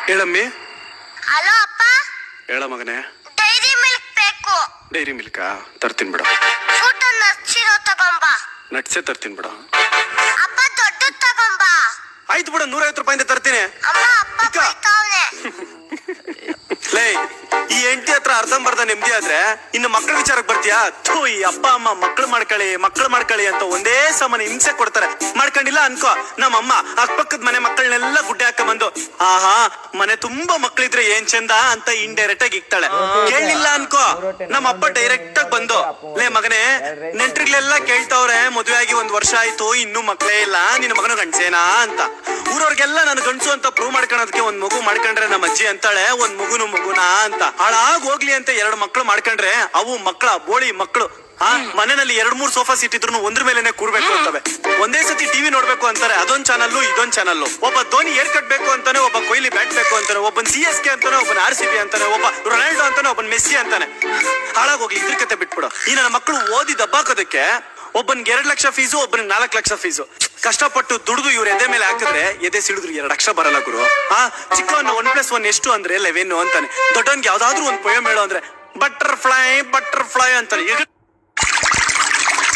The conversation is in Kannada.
ಹೇಳಮ್ಮಿ. ಹಲೋ ಅಪ್ಪ. ಹೇಳ ಮಗನೇ. ಡೈರಿ ಮಿಲ್ಕ್ ಬೇಕು. ಡೈರಿ ಮಿಲ್ಕಾ? ತರ್ತೀನಿ ಬಿಡ. ಫುಡ್ ನಚ್ಚಿರೋ ತಗೊಂಬಾ. ನಟ್ಸೆ ತರ್ತೀನಿ ಬಿಡ. ಅಪ್ಪ ದೊಡ್ಡದು ತಗೊಂಬಾ. ಆಯ್ತು ಬಿಡ, 150 ರೂಪಾಯಿಂದ ತರ್ತೀನಿ. ಅಮ್ಮ ಅಪ್ಪ ಬೈತಾವ್ನೆ. ಲೇ, ಈ ಹೆಂಡತಿ ಹತ್ರ ಅರ್ಧಂಬರ್ಧ ನೆಮ್ಮದಿ ಆದ್ರೆ ಇನ್ನು ಮಕ್ಕಳ ವಿಚಾರಕ್ಕೆ ಬರ್ತೀಯಾ? ಥೂ, ಈ ಅಪ್ಪ ಅಮ್ಮ ಮಕ್ಳು ಮಾಡ್ಕೊಳ್ಳಿ ಅಂತ ಒಂದೇ ಸಮನೆ ಹಿಂಸೆ ಕೊಡ್ತಾರೆ. ಮಾಡ್ಕೊಂಡಿಲ್ಲ ಅನ್ಕೋ, ನಮ್ಮಮ್ಮ ಅಕ್ಕಪಕ್ಕದ ಮನೆ ಮಕ್ಕಳನ್ನೆಲ್ಲ ಗುಡ್ಡೆ ಹಾಕ ಬಂದು ಆಹಾ ಮನೆ ತುಂಬಾ ಮಕ್ಳಿದ್ರೆ ಏನ್ ಚಂದ ಅಂತ ಇಂಡೈರೆಕ್ಟ್ ಆಗಿ ಇಕ್ತಾಳೆ. ಕೇಳಲಿಲ್ಲ ಅನ್ಕೋ, ನಮ್ಮ ಅಪ್ಪ ಡೈರೆಕ್ಟ್ ಆಗಿ ಬಂದು ಲೇ ಮಗನೇ, ನೆಂಟ್ರಿಗ್ಲೆಲ್ಲ ಕೇಳ್ತಾವ್ರೆ ಮದುವೆ ಆಗಿ 1 ವರ್ಷ ಆಯ್ತು ಇನ್ನೂ ಮಕ್ಳೇ ಇಲ್ಲ, ನಿನ್ನ ಮಗನ ಗಂಡ್ಸೇನಾ ಅಂತ. ಊರವ್ರಿಗೆಲ್ಲ ನಾನು ಗಂಡ್ಸು ಅಂತ ಪ್ರೂವ್ ಮಾಡ್ಕೊಳೋದಕ್ಕೆ 1 ಮಗು ಮಾಡ್ಕೊಂಡ್ರೆ ನಮ್ಮ ಅಜ್ಜಿ ಅಂತಾಳೆ 1 ಮಗುನಾ ಅಂತ. ಹಾಳಾಗ್ ಹೋಗ್ಲಿ ಅಂತ 2 ಮಕ್ಳು ಮಾಡ್ಕೊಂಡ್ರೆ ಅವು ಮಕ್ಳ ಬೋಳಿ ಮಕ್ಳು. ಮನೆಯಲ್ಲಿ 2-3 ಸೋಫಾ ಸೀಟ್ ಇದ್ರು ಒಂದ್ರ ಮೇಲೆನೆ ಕೂರ್ಬೇಕು ಅಂತವೆ. ಒಂದೇ ಸತಿ ಟಿವಿ ನೋಡ್ಬೇಕು ಅಂತಾರೆ, ಅದೊಂದ್ ಚಾನಲ್ ಇದೊಂದ್ ಚಾನಲ್. ಒಬ್ಬ ಧೋನಿ ಏರ್ ಕಟ್ ಬೇಕು ಅಂತಾನೆ, ಒಬ್ಬ ಕೊಹ್ಲಿ ಬ್ಯಾಟ್ ಬೇಕು ಅಂತಾನೆ, ಒಬ್ಬನ್ CSK ಅಂತಾನೆ, ಒಬ್ಬನ್ RCB ಅಂತಾನೆ, ಒಬ್ಬ ರೊನಾಲ್ಡೋ ಅಂತಾನೆ, ಒಬ್ಬನ್ ಮೆಸ್ಸಿ ಅಂತಾನೆ. ಹಾಳಾಗೋಗ್ಲಿ, ಇದ್ರ ಕತೆ ಬಿಟ್ಬಿಡು. ಈ ನನ್ನ ಮಕ್ಕಳು ಓದಿ ದಬ್ಬಾಕೋದಕ್ಕೆ ಒಬ್ಬನ್ಗೆ 2 ಲಕ್ಷ ಫೀಸು, ಒಬ್ಬನಿಗೆ 4 ಲಕ್ಷ ಫೀಸು. ಕಷ್ಟಪಟ್ಟು ದುಡಿದು ಇವ್ರ ಎದೆ ಮೇಲೆ ಹಾಕಿದ್ರೆ ಎದೆ ಸಿಡಿದ್ರು 2 ಅಕ್ಷರ ಬರಲ್ಲ ಗುರು. ಚಿಕ್ಕವನ್ನ 1+1 ಎಷ್ಟು ಅಂದ್ರೆ 11 ಅಂತಾನೆ. ದೊಡ್ಡವನ್ಗೆ ಯಾವ್ದಾದ್ರು ಒಂದು ಪೊಯಮ್ ಹೇಳೋ ಅಂದ್ರೆ ಬಟರ್ಫ್ಲೈ ಅಂತಾನೆ.